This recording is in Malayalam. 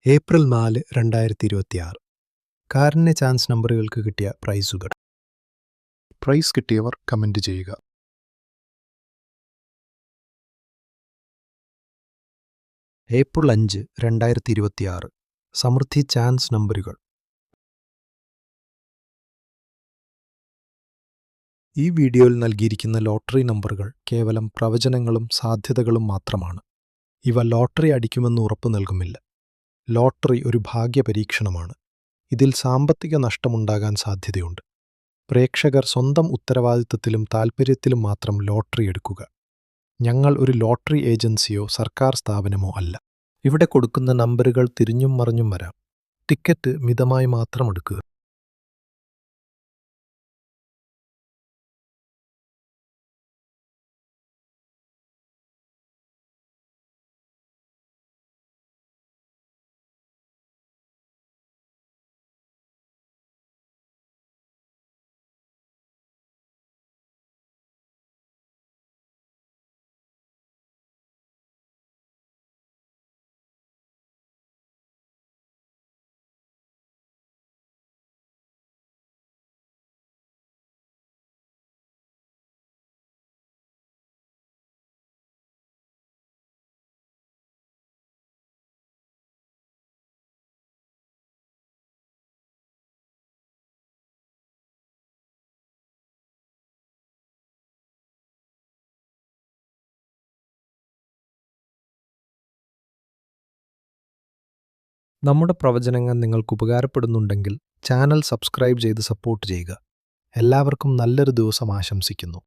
ഏപ്രിൽ 4, 2026 കാരുണ്യ ചാൻസ് നമ്പറുകൾക്ക് കിട്ടിയ പ്രൈസുകൾ. പ്രൈസ് കിട്ടിയവർ കമന്റ് ചെയ്യുക. ഏപ്രിൽ 5, 2026 സമൃദ്ധി ചാൻസ് നമ്പറുകൾ. ഈ വീഡിയോയിൽ നൽകിയിരിക്കുന്ന ലോട്ടറി നമ്പറുകൾ കേവലം പ്രവചനങ്ങളും സാധ്യതകളും മാത്രമാണ്. ഇവ ലോട്ടറി അടിക്കുമെന്ന് ഉറപ്പു നൽകുന്നില്ല. ലോട്ടറി ഒരു ഭാഗ്യപരീക്ഷണമാണ്. ഇതിൽ സാമ്പത്തിക നഷ്ടമുണ്ടാകാൻ സാധ്യതയുണ്ട്. പ്രേക്ഷകർ സ്വന്തം ഉത്തരവാദിത്തത്തിലും താൽപ്പര്യത്തിലും മാത്രം ലോട്ടറി എടുക്കുക. ഞങ്ങൾ ഒരു ലോട്ടറി ഏജൻസിയോ സർക്കാർ സ്ഥാപനമോ അല്ല. ഇവിടെ കൊടുക്കുന്ന നമ്പറുകൾ തിരിഞ്ഞും മറിഞ്ഞും വരാം. ടിക്കറ്റ് മിതമായി മാത്രം എടുക്കുക. നമ്മുടെ പ്രവചനങ്ങൾ നിങ്ങൾക്ക് ഉപകാരപ്പെടുന്നുണ്ടെങ്കിൽ ചാനൽ സബ്സ്ക്രൈബ് ചെയ്ത് സപ്പോർട്ട് ചെയ്യുക. എല്ലാവർക്കും നല്ലൊരു ദിവസം ആശംസിക്കുന്നു.